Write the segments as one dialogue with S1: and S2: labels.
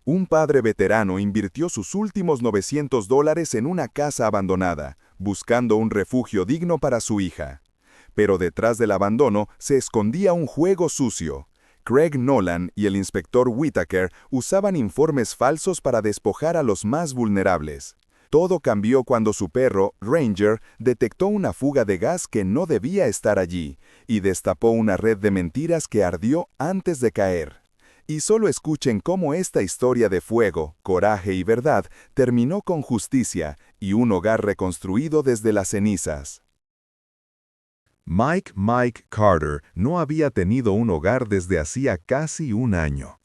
S1: Un padre veterano invirtió sus últimos $900 en una casa abandonada, buscando un refugio digno para su hija. Pero detrás del abandono se escondía un juego sucio. Craig Nolan y el inspector Whitaker usaban informes falsos para despojar a los más vulnerables. Todo cambió cuando su perro, Ranger, detectó una fuga de gas que no debía estar allí, y destapó una red de mentiras que ardió antes de caer. Y solo escuchen cómo esta historia de fuego, coraje y verdad terminó con justicia y un hogar reconstruido desde las cenizas.
S2: Mike Carter no había tenido un hogar desde hacía casi un año.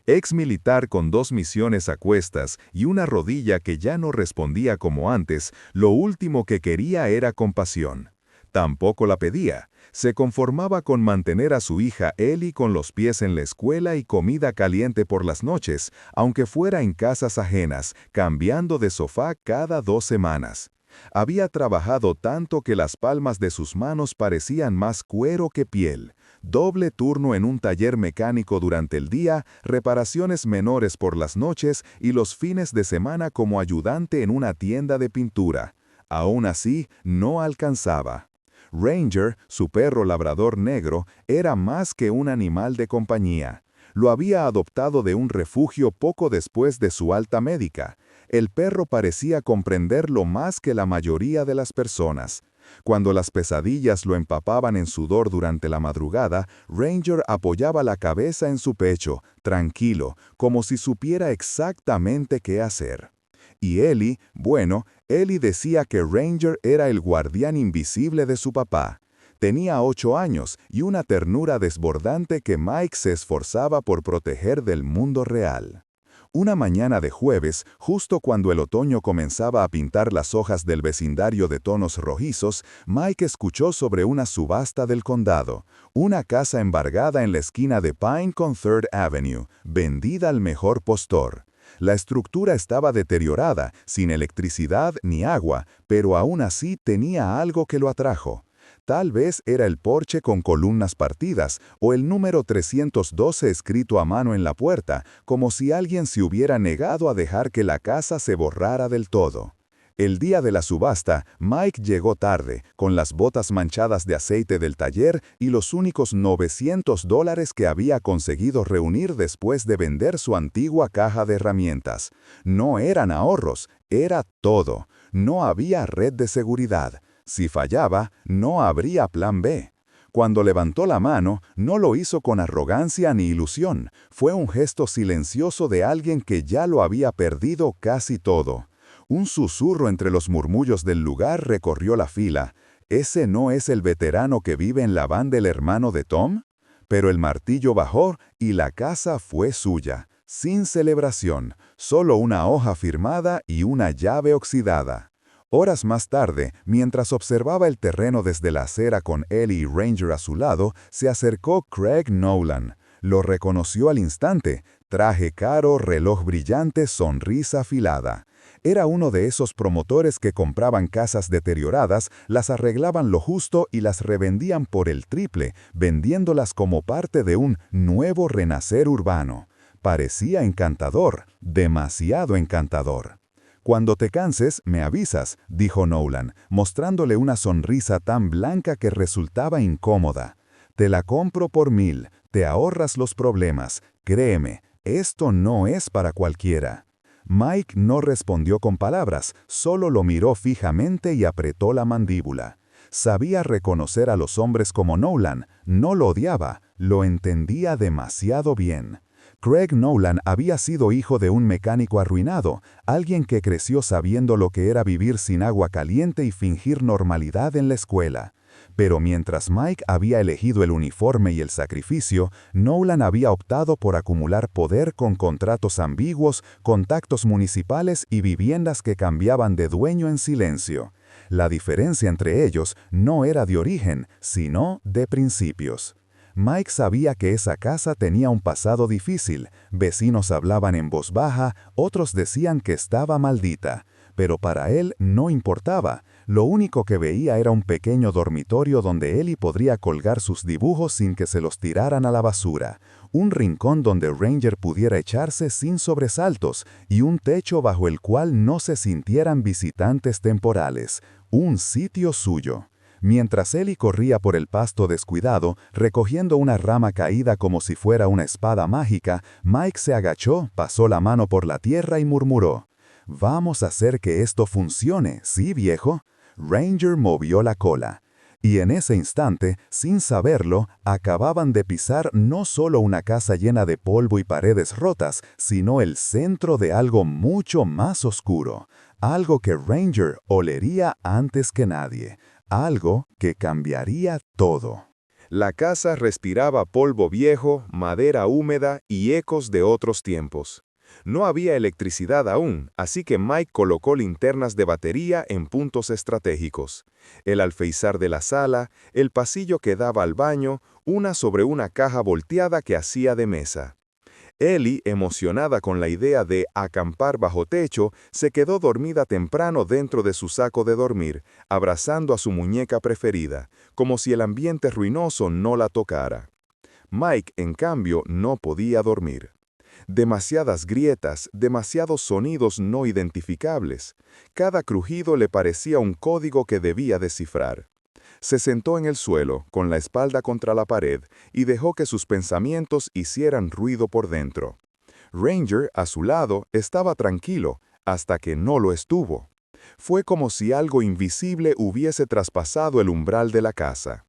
S2: Ex militar con 2 misiones a cuestas y una rodilla que ya no respondía como antes, lo último que quería era compasión. Tampoco la pedía. Se conformaba con mantener a su hija Ellie con los pies en la escuela y comida caliente por las noches, aunque fuera en casas ajenas, cambiando de sofá cada 2 semanas. Había trabajado tanto que las palmas de sus manos parecían más cuero que piel. Doble turno en un taller mecánico durante el día, reparaciones menores por las noches y los fines de semana como ayudante en una tienda de pintura. Aún así, no alcanzaba. Ranger, su perro labrador negro, era más que un animal de compañía. Lo había adoptado de un refugio poco después de su alta médica. El perro parecía comprenderlo más que la mayoría de las personas. Cuando las pesadillas lo empapaban en sudor durante la madrugada, Ranger apoyaba la cabeza en su pecho, tranquilo, como si supiera exactamente qué hacer. Y Ellie decía que Ranger era el guardián invisible de su papá. Tenía 8 años y una ternura desbordante que Mike se esforzaba por proteger del mundo real. Una mañana de jueves, justo cuando el otoño comenzaba a pintar las hojas del vecindario de tonos rojizos, Mike escuchó sobre una subasta del condado, una casa embargada en la esquina de Pine con Third Avenue, vendida al mejor postor. La estructura estaba deteriorada, sin electricidad ni agua, pero aún así tenía algo que lo atrajo. Tal vez era el porche con columnas partidas o el número 312 escrito a mano en la puerta, como si alguien se hubiera negado a dejar que la casa se borrara del todo. El día de la subasta, Mike llegó tarde, con las botas manchadas de aceite del taller y los únicos $900 que había conseguido reunir después de vender su antigua caja de herramientas. No eran ahorros, era todo. No había red de seguridad. Si fallaba, no habría plan B. Cuando levantó la mano, no lo hizo con arrogancia ni ilusión. Fue un gesto silencioso de alguien que ya lo había perdido casi todo. Un susurro entre los murmullos del lugar recorrió la fila. ¿Ese no es el veterano que vive en la van del hermano de Tom? Pero el martillo bajó y la casa fue suya, sin celebración, solo una hoja firmada y una llave oxidada. Horas más tarde, mientras observaba el terreno desde la acera con Ellie y Ranger a su lado, se acercó Craig Nolan. Lo reconoció al instante. Traje caro, reloj brillante, sonrisa afilada. Era uno de esos promotores que compraban casas deterioradas, las arreglaban lo justo y las revendían por el triple, vendiéndolas como parte de un nuevo renacer urbano. Parecía encantador, demasiado encantador. «Cuando te canses, me avisas», dijo Nolan, mostrándole una sonrisa tan blanca que resultaba incómoda. «Te la compro por 1000, te ahorras los problemas. Créeme, esto no es para cualquiera». Mike no respondió con palabras, solo lo miró fijamente y apretó la mandíbula. Sabía reconocer a los hombres como Nolan, no lo odiaba, lo entendía demasiado bien. Craig Nolan había sido hijo de un mecánico arruinado, alguien que creció sabiendo lo que era vivir sin agua caliente y fingir normalidad en la escuela. Pero mientras Mike había elegido el uniforme y el sacrificio, Nolan había optado por acumular poder con contratos ambiguos, contactos municipales y viviendas que cambiaban de dueño en silencio. La diferencia entre ellos no era de origen, sino de principios. Mike sabía que esa casa tenía un pasado difícil, vecinos hablaban en voz baja, otros decían que estaba maldita. Pero para él no importaba, lo único que veía era un pequeño dormitorio donde Ellie podría colgar sus dibujos sin que se los tiraran a la basura, un rincón donde Ranger pudiera echarse sin sobresaltos y un techo bajo el cual no se sintieran visitantes temporales, un sitio suyo. Mientras Ellie corría por el pasto descuidado, recogiendo una rama caída como si fuera una espada mágica, Mike se agachó, pasó la mano por la tierra y murmuró: «Vamos a hacer que esto funcione, ¿sí, viejo?». Ranger movió la cola. Y en ese instante, sin saberlo, acababan de pisar no solo una casa llena de polvo y paredes rotas, sino el centro de algo mucho más oscuro. Algo que Ranger olería antes que nadie. Algo que cambiaría todo.
S1: La casa respiraba polvo viejo, madera húmeda y ecos de otros tiempos. No había electricidad aún, así que Mike colocó linternas de batería en puntos estratégicos. El alféizar de la sala, el pasillo que daba al baño, una sobre una caja volteada que hacía de mesa. Ellie, emocionada con la idea de acampar bajo techo, se quedó dormida temprano dentro de su saco de dormir, abrazando a su muñeca preferida, como si el ambiente ruinoso no la tocara. Mike, en cambio, no podía dormir. Demasiadas grietas, demasiados sonidos no identificables. Cada crujido le parecía un código que debía descifrar. Se sentó en el suelo, con la espalda contra la pared, y dejó que sus pensamientos hicieran ruido por dentro. Ranger, a su lado, estaba tranquilo, hasta que no lo estuvo. Fue como si algo invisible hubiese traspasado el umbral de la casa.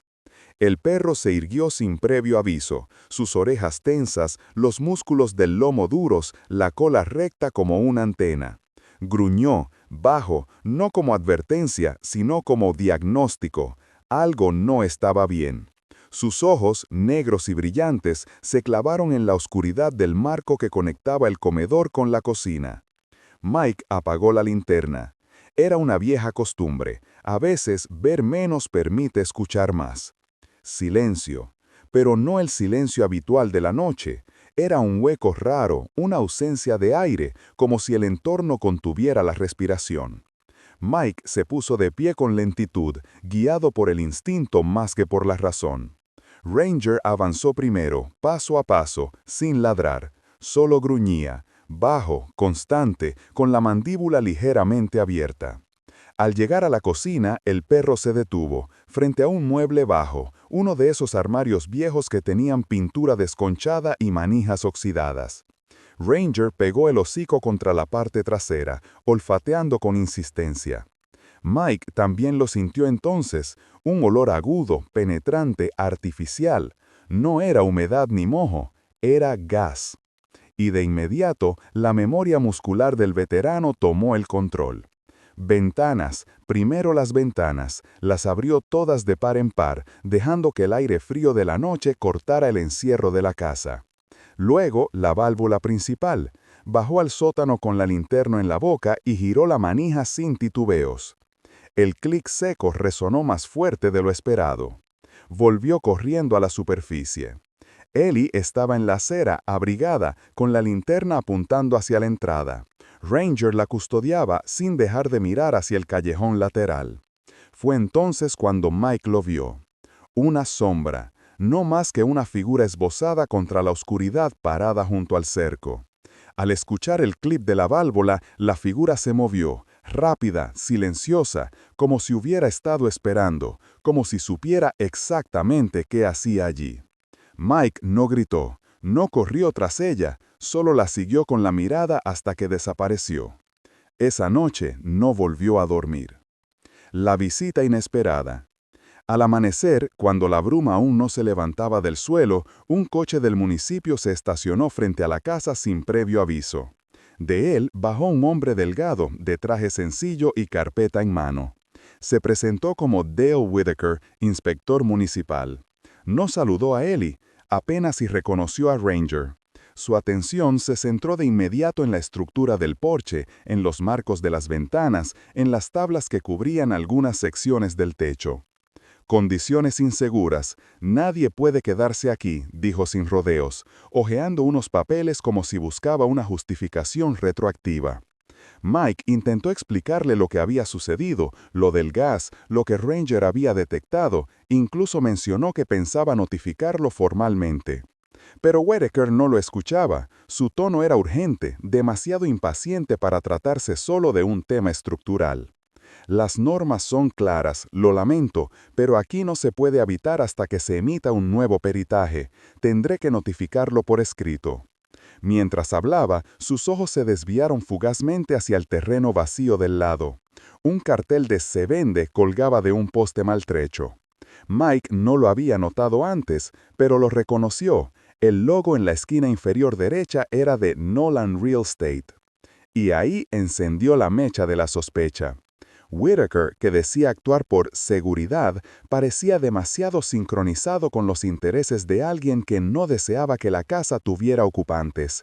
S1: El perro se irguió sin previo aviso, sus orejas tensas, los músculos del lomo duros, la cola recta como una antena. Gruñó, bajo, no como advertencia, sino como diagnóstico. Algo no estaba bien. Sus ojos, negros y brillantes, se clavaron en la oscuridad del marco que conectaba el comedor con la cocina. Mike apagó la linterna. Era una vieja costumbre. A veces, ver menos permite escuchar más. Silencio, pero no el silencio habitual de la noche. Era un hueco raro, una ausencia de aire, como si el entorno contuviera la respiración. Mike se puso de pie con lentitud, guiado por el instinto más que por la razón. Ranger avanzó primero, paso a paso, sin ladrar. Solo gruñía, bajo, constante, con la mandíbula ligeramente abierta. Al llegar a la cocina, el perro se detuvo, frente a un mueble bajo, uno de esos armarios viejos que tenían pintura desconchada y manijas oxidadas. Ranger pegó el hocico contra la parte trasera, olfateando con insistencia. Mike también lo sintió entonces, un olor agudo, penetrante, artificial. No era humedad ni mojo, era gas. Y de inmediato, la memoria muscular del veterano tomó el control. Ventanas, primero las ventanas, las abrió todas de par en par, dejando que el aire frío de la noche cortara el encierro de la casa. Luego, la válvula principal. Bajó al sótano con la linterna en la boca y giró la manija sin titubeos. El clic seco resonó más fuerte de lo esperado. Volvió corriendo a la superficie. Ellie estaba en la acera, abrigada, con la linterna apuntando hacia la entrada. Ranger la custodiaba sin dejar de mirar hacia el callejón lateral. Fue entonces cuando Mike lo vio. Una sombra, no más que una figura esbozada contra la oscuridad parada junto al cerco. Al escuchar el clip de la válvula, la figura se movió, rápida, silenciosa, como si hubiera estado esperando, como si supiera exactamente qué hacía allí. Mike no gritó, no corrió tras ella, solo la siguió con la mirada hasta que desapareció. Esa noche no volvió a dormir. La visita inesperada. Al amanecer, cuando la bruma aún no se levantaba del suelo, un coche del municipio se estacionó frente a la casa sin previo aviso. De él bajó un hombre delgado, de traje sencillo y carpeta en mano. Se presentó como Dale Whitaker, inspector municipal. No saludó a Ellie, apenas si reconoció a Ranger. Su atención se centró de inmediato en la estructura del porche, en los marcos de las ventanas, en las tablas que cubrían algunas secciones del techo. «Condiciones inseguras. Nadie puede quedarse aquí», dijo sin rodeos, hojeando unos papeles como si buscaba una justificación retroactiva. Mike intentó explicarle lo que había sucedido, lo del gas, lo que Ranger había detectado, incluso mencionó que pensaba notificarlo formalmente. Pero Whittaker no lo escuchaba. Su tono era urgente, demasiado impaciente para tratarse solo de un tema estructural. Las normas son claras, lo lamento, pero aquí no se puede habitar hasta que se emita un nuevo peritaje. Tendré que notificarlo por escrito. Mientras hablaba, sus ojos se desviaron fugazmente hacia el terreno vacío del lado. Un cartel de "Se vende" colgaba de un poste maltrecho. Mike no lo había notado antes, pero lo reconoció. El logo en la esquina inferior derecha era de Nolan Real Estate. Y ahí encendió la mecha de la sospecha. Whittaker, que decía actuar por seguridad, parecía demasiado sincronizado con los intereses de alguien que no deseaba que la casa tuviera ocupantes.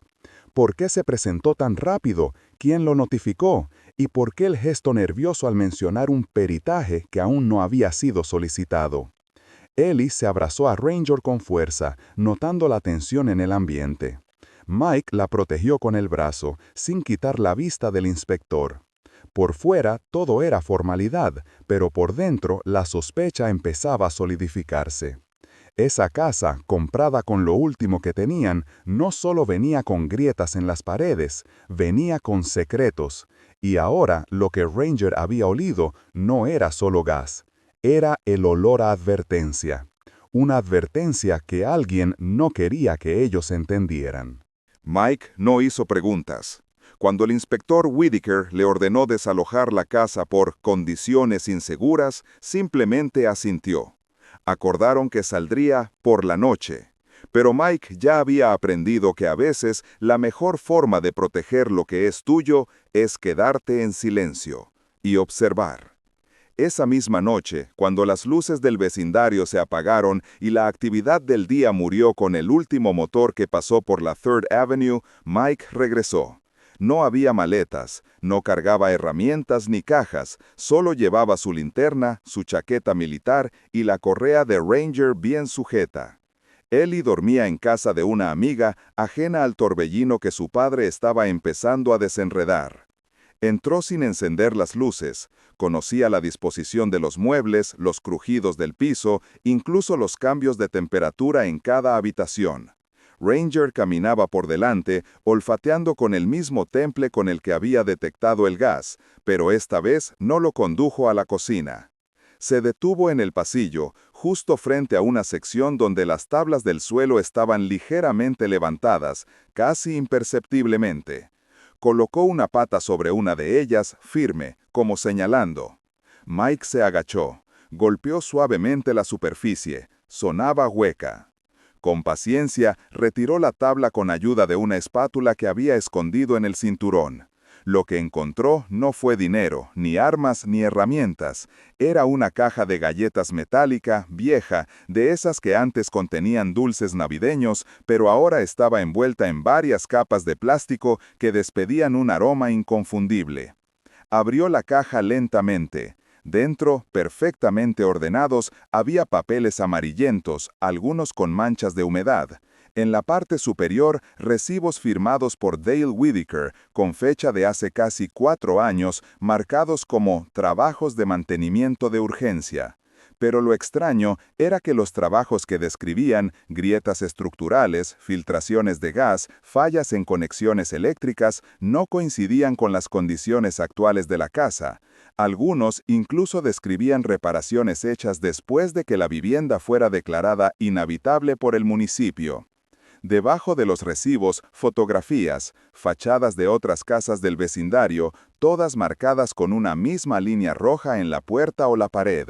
S1: ¿Por qué se presentó tan rápido? ¿Quién lo notificó? ¿Y por qué el gesto nervioso al mencionar un peritaje que aún no había sido solicitado? Ellie se abrazó a Ranger con fuerza, notando la tensión en el ambiente. Mike la protegió con el brazo, sin quitar la vista del inspector. Por fuera todo era formalidad, pero por dentro la sospecha empezaba a solidificarse. Esa casa, comprada con lo último que tenían, no solo venía con grietas en las paredes, venía con secretos. Y ahora lo que Ranger había olido no era solo gas, era el olor a advertencia. Una advertencia que alguien no quería que ellos entendieran.
S2: Mike no hizo preguntas. Cuando el inspector Whittaker le ordenó desalojar la casa por condiciones inseguras, simplemente asintió. Acordaron que saldría por la noche. Pero Mike ya había aprendido que a veces la mejor forma de proteger lo que es tuyo es quedarte en silencio y observar. Esa misma noche, cuando las luces del vecindario se apagaron y la actividad del día murió con el último motor que pasó por la Third Avenue, Mike regresó. No había maletas, no cargaba herramientas ni cajas, solo llevaba su linterna, su chaqueta militar y la correa de Ranger bien sujeta. Ellie dormía en casa de una amiga, ajena al torbellino que su padre estaba empezando a desenredar. Entró sin encender las luces, conocía la disposición de los muebles, los crujidos del piso, incluso los cambios de temperatura en cada habitación. Ranger caminaba por delante, olfateando con el mismo temple con el que había detectado el gas, pero esta vez no lo condujo a la cocina. Se detuvo en el pasillo, justo frente a una sección donde las tablas del suelo estaban ligeramente levantadas, casi imperceptiblemente. Colocó una pata sobre una de ellas, firme, como señalando. Mike se agachó, golpeó suavemente la superficie, sonaba hueca. Con paciencia, retiró la tabla con ayuda de una espátula que había escondido en el cinturón. Lo que encontró no fue dinero, ni armas, ni herramientas. Era una caja de galletas metálica, vieja, de esas que antes contenían dulces navideños, pero ahora estaba envuelta en varias capas de plástico que despedían un aroma inconfundible. Abrió la caja lentamente. Dentro, perfectamente ordenados, había papeles amarillentos, algunos con manchas de humedad. En la parte superior, recibos firmados por Dale Whittaker, con fecha de hace casi 4 años, marcados como trabajos de mantenimiento de urgencia. Pero lo extraño era que los trabajos que describían, grietas estructurales, filtraciones de gas, fallas en conexiones eléctricas, no coincidían con las condiciones actuales de la casa. Algunos incluso describían reparaciones hechas después de que la vivienda fuera declarada inhabitable por el municipio. Debajo de los recibos, fotografías, fachadas de otras casas del vecindario, todas marcadas con una misma línea roja en la puerta o la pared.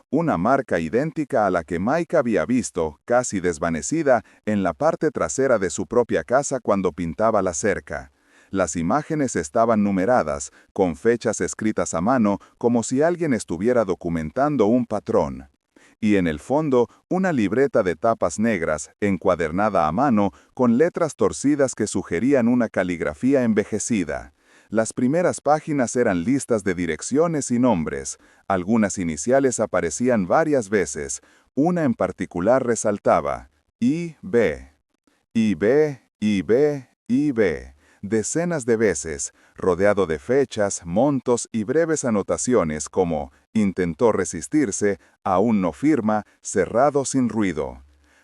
S2: Una marca idéntica a la que Mike había visto, casi desvanecida, en la parte trasera de su propia casa cuando pintaba la cerca. Las imágenes estaban numeradas, con fechas escritas a mano, como si alguien estuviera documentando un patrón. Y en el fondo, una libreta de tapas negras, encuadernada a mano, con letras torcidas que sugerían una caligrafía envejecida. Las primeras páginas eran listas de direcciones y nombres. Algunas iniciales aparecían varias veces. Una en particular resaltaba: I.B. I.B., I.B., I.B. Decenas de veces, rodeado de fechas, montos y breves anotaciones como intentó resistirse, aún no firma, cerrado sin ruido.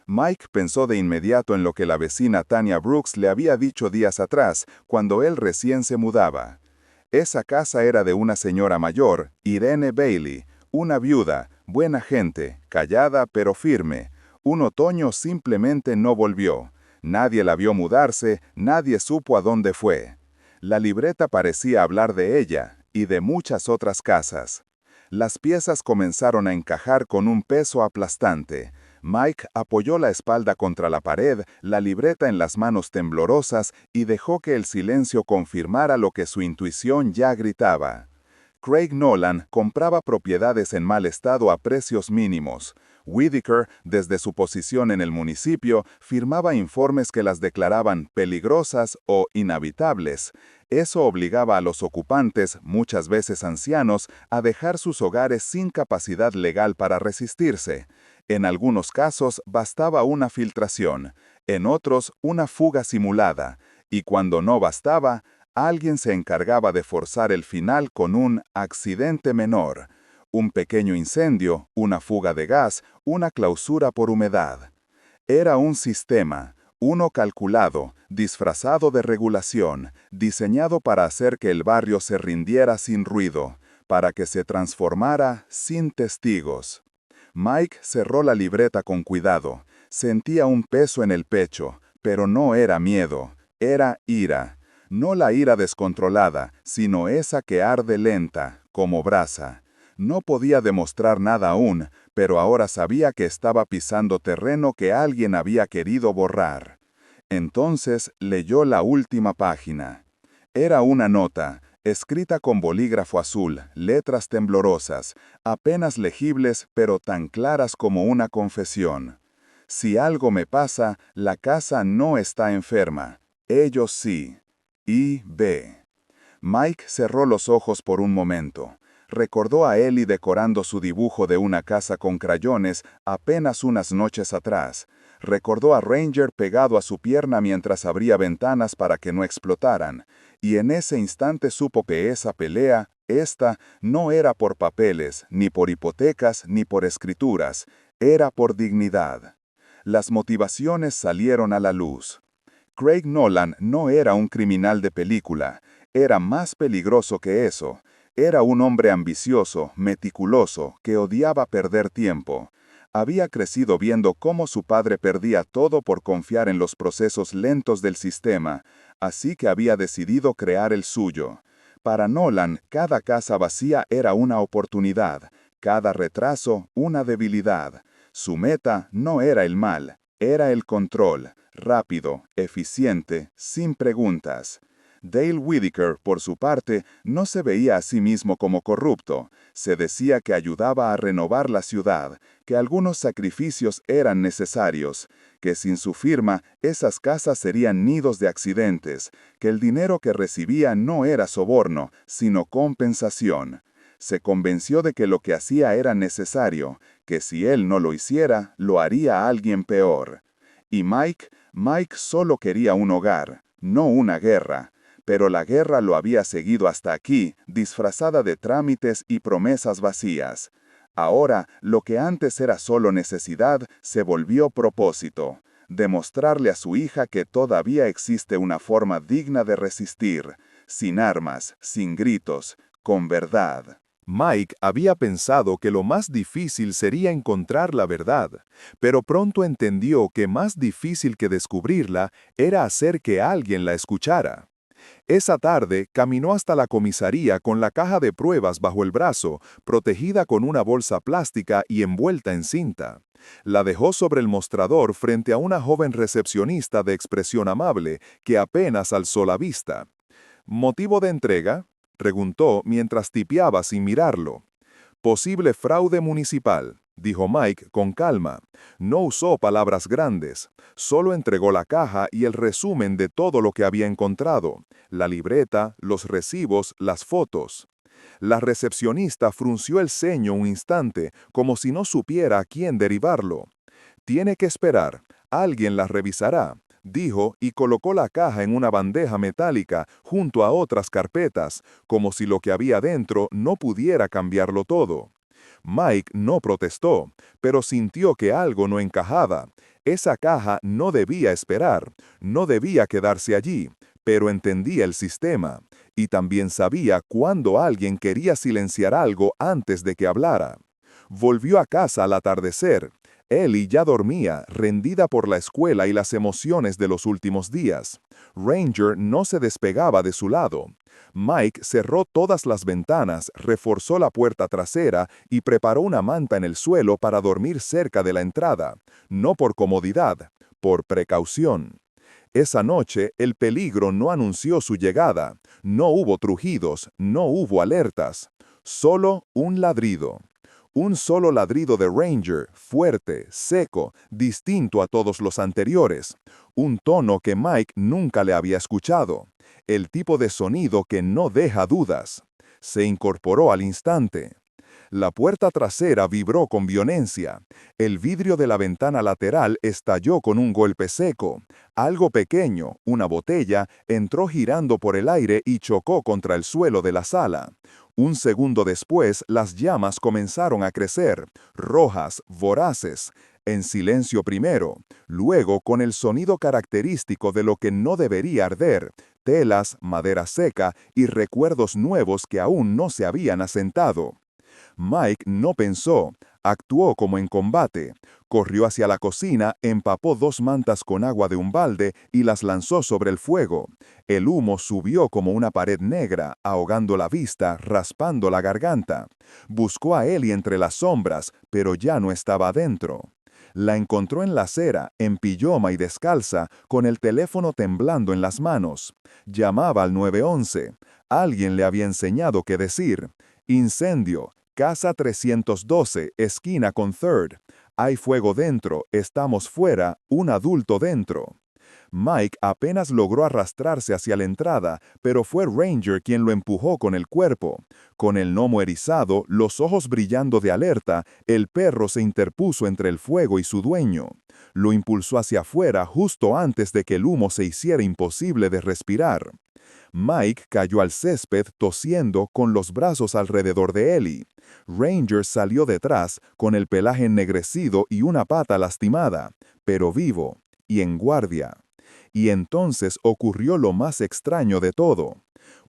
S1: Mike pensó de inmediato en lo que la vecina Tanya Brooks le había dicho días atrás, cuando él recién se mudaba. Esa casa era de una señora mayor, Irene Bailey, una viuda, buena gente, callada pero firme. Un otoño simplemente no volvió. Nadie la vio mudarse, nadie supo a dónde fue. La libreta parecía hablar de ella y de muchas otras casas. Las piezas comenzaron a encajar con un peso aplastante. Mike apoyó la espalda contra la pared, la libreta en las manos temblorosas y dejó que el silencio confirmara lo que su intuición ya gritaba. Craig Nolan compraba propiedades en mal estado a precios mínimos. Whitaker, desde su posición en el municipio, firmaba informes que las declaraban peligrosas o inhabitables. Eso obligaba a los ocupantes, muchas veces ancianos, a dejar sus hogares sin capacidad legal para resistirse. En algunos casos bastaba una filtración, en otros una fuga simulada, y cuando no bastaba, alguien se encargaba de forzar el final con un accidente menor, un pequeño incendio, una fuga de gas, una clausura por humedad. Era un sistema, uno calculado, disfrazado de regulación, diseñado para hacer que el barrio se rindiera sin ruido, para que se transformara sin testigos. Mike cerró la libreta con cuidado. Sentía un peso en el pecho, pero no era miedo, era ira. No la ira descontrolada, sino esa que arde lenta, como brasa. No podía demostrar nada aún, pero ahora sabía que estaba pisando terreno que alguien había querido borrar. Entonces leyó la última página. Era una nota, escrita con bolígrafo azul, letras temblorosas, apenas legibles pero tan claras como una confesión. Si algo me pasa, la casa no está enferma. Ellos sí. I.B. Mike cerró los ojos por un momento. Recordó a Ellie decorando su dibujo de una casa con crayones apenas unas noches atrás. Recordó a Ranger pegado a su pierna mientras abría ventanas para que no explotaran. Y en ese instante supo que esa pelea, esta, no era por papeles, ni por hipotecas, ni por escrituras. Era por dignidad. Las motivaciones salieron a la luz. Craig Nolan no era un criminal de película. Era más peligroso que eso. Era un hombre ambicioso, meticuloso, que odiaba perder tiempo. Había crecido viendo cómo su padre perdía todo por confiar en los procesos lentos del sistema, así que había decidido crear el suyo. Para Nolan, cada casa vacía era una oportunidad, cada retraso una debilidad. Su meta no era el mal, era el control, rápido, eficiente, sin preguntas. Dale Whitaker, por su parte, no se veía a sí mismo como corrupto. Se decía que ayudaba a renovar la ciudad, que algunos sacrificios eran necesarios, que sin su firma esas casas serían nidos de accidentes, que el dinero que recibía no era soborno, sino compensación. Se convenció de que lo que hacía era necesario, que si él no lo hiciera, lo haría alguien peor. Y Mike solo quería un hogar, no una guerra. Pero la guerra lo había seguido hasta aquí, disfrazada de trámites y promesas vacías. Ahora, lo que antes era solo necesidad, se volvió propósito. Demostrarle a su hija que todavía existe una forma digna de resistir, sin armas, sin gritos, con verdad.
S2: Mike había pensado que lo más difícil sería encontrar la verdad, pero pronto entendió que más difícil que descubrirla era hacer que alguien la escuchara. Esa tarde caminó hasta la comisaría con la caja de pruebas bajo el brazo, protegida con una bolsa plástica y envuelta en cinta. La dejó sobre el mostrador frente a una joven recepcionista de expresión amable que apenas alzó la vista. ¿Motivo de entrega?, preguntó mientras tipeaba sin mirarlo. Posible fraude municipal, dijo Mike con calma. No usó palabras grandes, solo entregó la caja y el resumen de todo lo que había encontrado, la libreta, los recibos, las fotos. La recepcionista frunció el ceño un instante, como si no supiera a quién derivarlo. Tiene que esperar, alguien la revisará, dijo y colocó la caja en una bandeja metálica junto a otras carpetas, como si lo que había dentro no pudiera cambiarlo todo.
S1: Mike no protestó, pero sintió que algo no encajaba. Esa caja no debía esperar, no debía quedarse allí, pero entendía el sistema, y también sabía cuándo alguien quería silenciar algo antes de que hablara. Volvió a casa al atardecer. Ellie ya dormía, rendida por la escuela y las emociones de los últimos días. Ranger no se despegaba de su lado. Mike cerró todas las ventanas, reforzó la puerta trasera y preparó una manta en el suelo para dormir cerca de la entrada, no por comodidad, por precaución. Esa noche el peligro no anunció su llegada, no hubo trujidos, no hubo alertas, solo un ladrido. Un solo ladrido de Ranger, fuerte, seco, distinto a todos los anteriores. Un tono que Mike nunca le había escuchado. El tipo de sonido que no deja dudas. Se incorporó al instante. La puerta trasera vibró con violencia. El vidrio de la ventana lateral estalló con un golpe seco. Algo pequeño, una botella, entró girando por el aire y chocó contra el suelo de la sala. Un segundo después, las llamas comenzaron a crecer, rojas, voraces, en silencio primero, luego con el sonido característico de lo que no debería arder, telas, madera seca y recuerdos nuevos que aún no se habían asentado. Mike no pensó, actuó como en combate. Corrió hacia la cocina, empapó 2 mantas con agua de un balde y las lanzó sobre el fuego. El humo subió como una pared negra, ahogando la vista, raspando la garganta. Buscó a Ellie entre las sombras, pero ya no estaba adentro. La encontró en la acera, en pijama y descalza, con el teléfono temblando en las manos. Llamaba al 911. Alguien le había enseñado qué decir. Incendio. Casa 312, esquina con Third. Hay fuego dentro, estamos fuera, un adulto dentro. Mike apenas logró arrastrarse hacia la entrada, pero fue Ranger quien lo empujó con el cuerpo. Con el lomo erizado, los ojos brillando de alerta, el perro se interpuso entre el fuego y su dueño. Lo impulsó hacia afuera justo antes de que el humo se hiciera imposible de respirar. Mike cayó al césped tosiendo con los brazos alrededor de Ellie. Ranger salió detrás con el pelaje ennegrecido y una pata lastimada, pero vivo y en guardia. Y entonces ocurrió lo más extraño de todo.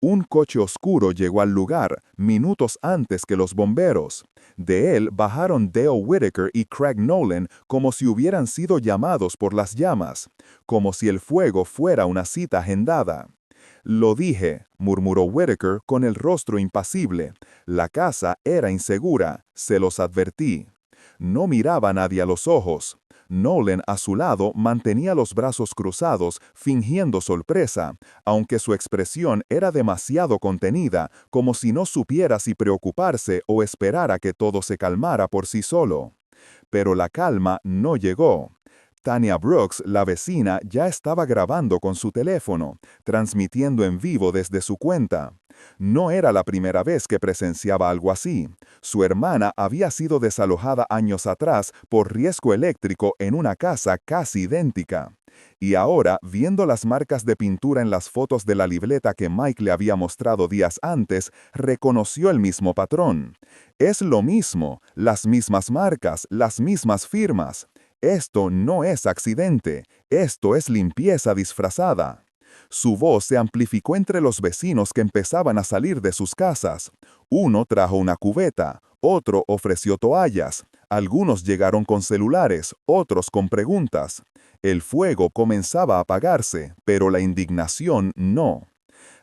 S1: Un coche oscuro llegó al lugar minutos antes que los bomberos. De él bajaron Dale Whitaker y Craig Nolan como si hubieran sido llamados por las llamas, como si el fuego fuera una cita agendada. «Lo dije», murmuró Whitaker con el rostro impasible. «La casa era insegura, se los advertí». No miraba a nadie a los ojos. Nolan, a su lado, mantenía los brazos cruzados, fingiendo sorpresa, aunque su expresión era demasiado contenida, como si no supiera si preocuparse o esperar a que todo se calmara por sí solo. Pero la calma no llegó. Tanya Brooks, la vecina, ya estaba grabando con su teléfono, transmitiendo en vivo desde su cuenta. No era la primera vez que presenciaba algo así. Su hermana había sido desalojada años atrás por riesgo eléctrico en una casa casi idéntica. Y ahora, viendo las marcas de pintura en las fotos de la libreta que Mike le había mostrado días antes, reconoció el mismo patrón. Es lo mismo, las mismas marcas, las mismas firmas. Esto no es accidente, esto es limpieza disfrazada. Su voz se amplificó entre los vecinos que empezaban a salir de sus casas. Uno trajo una cubeta, otro ofreció toallas, algunos llegaron con celulares, otros con preguntas. El fuego comenzaba a apagarse, pero la indignación no.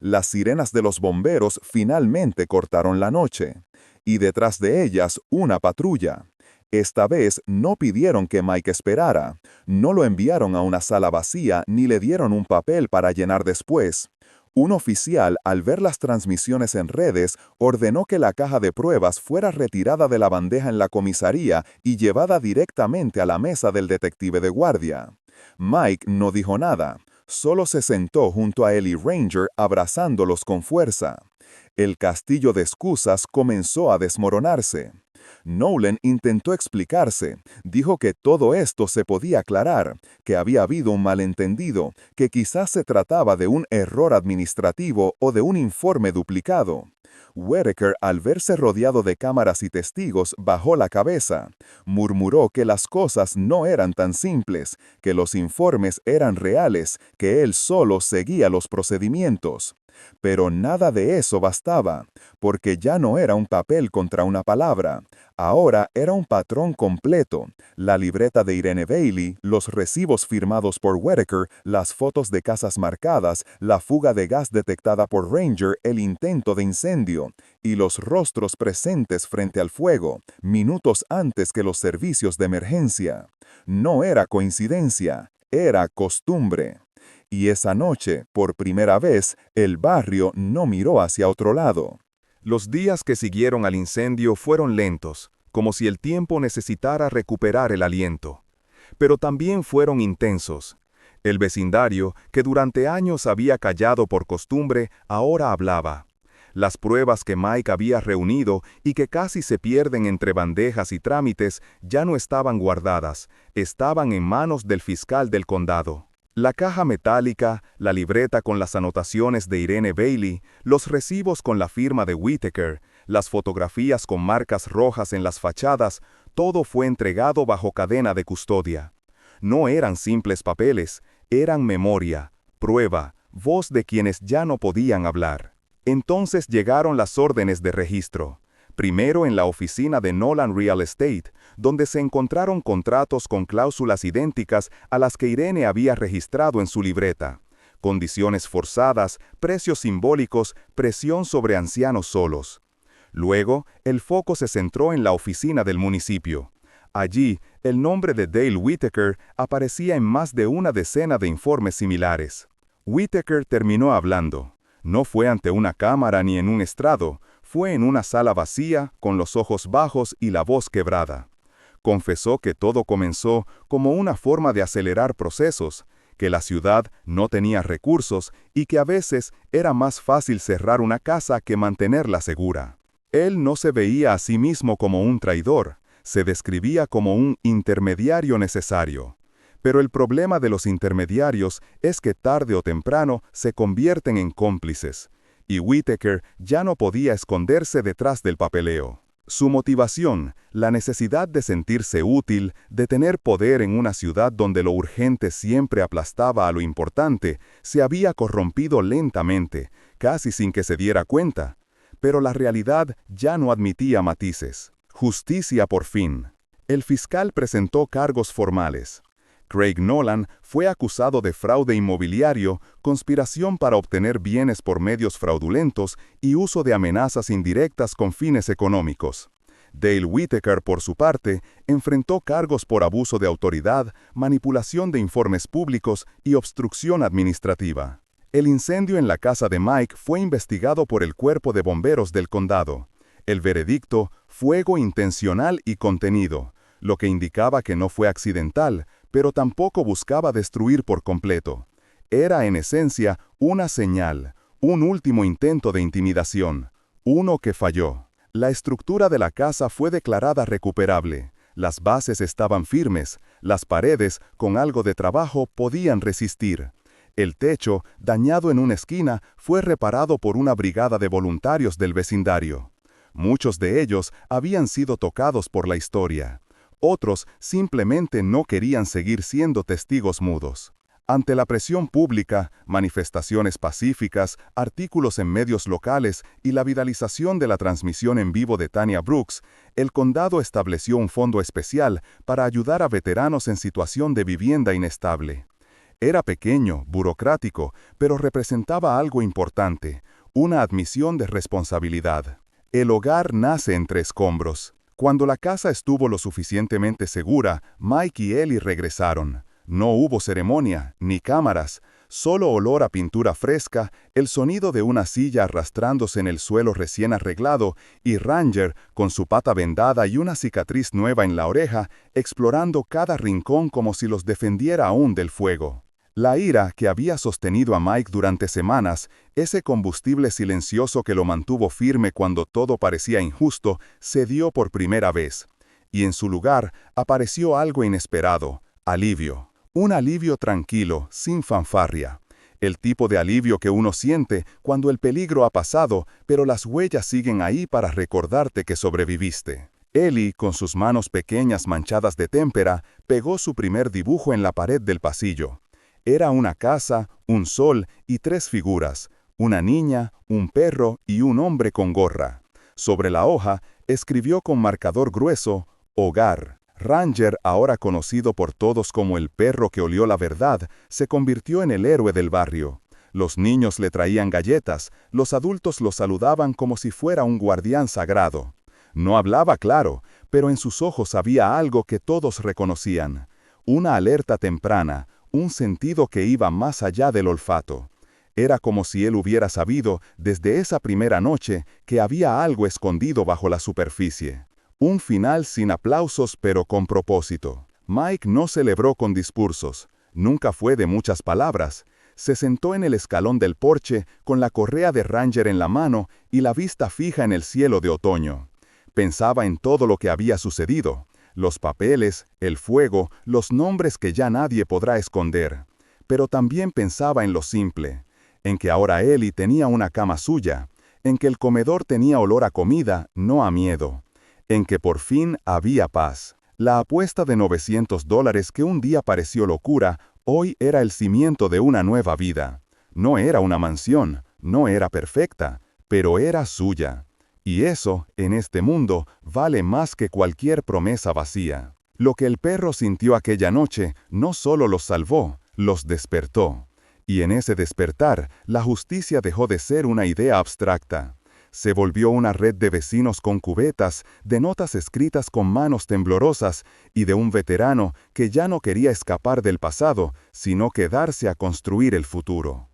S1: Las sirenas de los bomberos finalmente cortaron la noche, y detrás de ellas una patrulla. Esta vez no pidieron que Mike esperara, no lo enviaron a una sala vacía ni le dieron un papel para llenar después. Un oficial, al ver las transmisiones en redes, ordenó que la caja de pruebas fuera retirada de la bandeja en la comisaría y llevada directamente a la mesa del detective de guardia. Mike no dijo nada, solo se sentó junto a él y Ranger abrazándolos con fuerza. El castillo de excusas comenzó a desmoronarse. Nolan intentó explicarse, dijo que todo esto se podía aclarar, que había habido un malentendido, que quizás se trataba de un error administrativo o de un informe duplicado.
S3: Whittaker, al verse rodeado de cámaras y testigos, bajó la cabeza. Murmuró que las cosas no eran tan simples, que los informes eran reales, que él solo seguía los procedimientos. Pero nada de eso bastaba, porque ya no era un papel contra una palabra. Ahora era un patrón completo: la libreta de Irene Bailey, los recibos firmados por Whittaker, las fotos de casas marcadas, la fuga de gas detectada por Ranger, el intento de incendio, y los rostros presentes frente al fuego, minutos antes que los servicios de emergencia. No era coincidencia, era costumbre. Y esa noche, por primera vez, el barrio no miró hacia otro lado.
S1: Los días que siguieron al incendio fueron lentos, como si el tiempo necesitara recuperar el aliento. Pero también fueron intensos. El vecindario, que durante años había callado por costumbre, ahora hablaba. Las pruebas que Mike había reunido y que casi se pierden entre bandejas y trámites ya no estaban guardadas, estaban en manos del fiscal del condado. La caja metálica, la libreta con las anotaciones de Irene Bailey, los recibos con la firma de Whittaker, las fotografías con marcas rojas en las fachadas, todo fue entregado bajo cadena de custodia. No eran simples papeles, eran memoria, prueba, voz de quienes ya no podían hablar. Entonces llegaron las órdenes de registro. Primero en la oficina de Nolan Real Estate, donde se encontraron contratos con cláusulas idénticas a las que Irene había registrado en su libreta. Condiciones forzadas, precios simbólicos, presión sobre ancianos solos. Luego, el foco se centró en la oficina del municipio. Allí, el nombre de Dale Whittaker aparecía en más de una decena de informes similares. Whittaker terminó hablando. No fue ante una cámara ni en un estrado, fue en una sala vacía, con los ojos bajos y la voz quebrada. Confesó que todo comenzó como una forma de acelerar procesos, que la ciudad no tenía recursos y que a veces era más fácil cerrar una casa que mantenerla segura. Él no se veía a sí mismo como un traidor, se describía como un intermediario necesario. Pero el problema de los intermediarios es que tarde o temprano se convierten en cómplices, y Whittaker ya no podía esconderse detrás del papeleo. Su motivación, la necesidad de sentirse útil, de tener poder en una ciudad donde lo urgente siempre aplastaba a lo importante, se había corrompido lentamente, casi sin que se diera cuenta. Pero la realidad ya no admitía matices. Justicia por fin. El fiscal presentó cargos formales. Craig Nolan fue acusado de fraude inmobiliario, conspiración para obtener bienes por medios fraudulentos y uso de amenazas indirectas con fines económicos. Dale Whittaker, por su parte, enfrentó cargos por abuso de autoridad, manipulación de informes públicos y obstrucción administrativa. El incendio en la casa de Mike fue investigado por el Cuerpo de Bomberos del condado. El veredicto: fuego intencional y contenido, lo que indicaba que no fue accidental, pero tampoco buscaba destruir por completo. Era en esencia una señal, un último intento de intimidación, uno que falló. La estructura de la casa fue declarada recuperable. Las bases estaban firmes, las paredes, con algo de trabajo, podían resistir. El techo, dañado en una esquina, fue reparado por una brigada de voluntarios del vecindario. Muchos de ellos habían sido tocados por la historia. Otros simplemente no querían seguir siendo testigos mudos. Ante la presión pública, manifestaciones pacíficas, artículos en medios locales y la viralización de la transmisión en vivo de Tanya Brooks, el condado estableció un fondo especial para ayudar a veteranos en situación de vivienda inestable. Era pequeño, burocrático, pero representaba algo importante: una admisión de responsabilidad. El hogar nace entre escombros. Cuando la casa estuvo lo suficientemente segura, Mike y Ellie regresaron. No hubo ceremonia, ni cámaras, solo olor a pintura fresca, el sonido de una silla arrastrándose en el suelo recién arreglado, y Ranger, con su pata vendada y una cicatriz nueva en la oreja, explorando cada rincón como si los defendiera aún del fuego. La ira que había sostenido a Mike durante semanas, ese combustible silencioso que lo mantuvo firme cuando todo parecía injusto, cedió por primera vez. Y en su lugar apareció algo inesperado: alivio. Un alivio tranquilo, sin fanfarria.
S3: El tipo de alivio que uno siente cuando el peligro ha pasado, pero las huellas siguen ahí para recordarte que sobreviviste. Ellie, con sus manos pequeñas manchadas de témpera, pegó su primer dibujo en la pared del pasillo. Era una casa, un sol y 3 figuras, una niña, un perro y un hombre con gorra. Sobre la hoja, escribió con marcador grueso, Hogar. Ranger, ahora conocido por todos como el perro que olió la verdad, se convirtió en el héroe del barrio. Los niños le traían galletas, los adultos lo saludaban como si fuera un guardián sagrado. No hablaba claro, pero en sus ojos había algo que todos reconocían. Una alerta temprana, un sentido que iba más allá del olfato. Era como si él hubiera sabido, desde esa primera noche, que había algo escondido bajo la superficie. Un final sin aplausos pero con propósito. Mike no celebró con discursos. Nunca fue de muchas palabras. Se sentó en el escalón del porche con la correa de Ranger en la mano y la vista fija en el cielo de otoño. Pensaba en todo lo que había sucedido. Los papeles, el fuego, los nombres que ya nadie podrá esconder. Pero también pensaba en lo simple. En que ahora Ellie tenía una cama suya. En que el comedor tenía olor a comida, no a miedo. En que por fin había paz. La apuesta de $900 que un día pareció locura, hoy era el cimiento de una nueva vida. No era una mansión, no era perfecta, pero era suya. Y eso, en este mundo, vale más que cualquier promesa vacía. Lo que el perro sintió aquella noche no solo los salvó, los despertó. Y en ese despertar, la justicia dejó de ser una idea abstracta. Se volvió una red de vecinos con cubetas, de notas escritas con manos temblorosas y de un veterano que ya no quería escapar del pasado, sino quedarse a construir el futuro.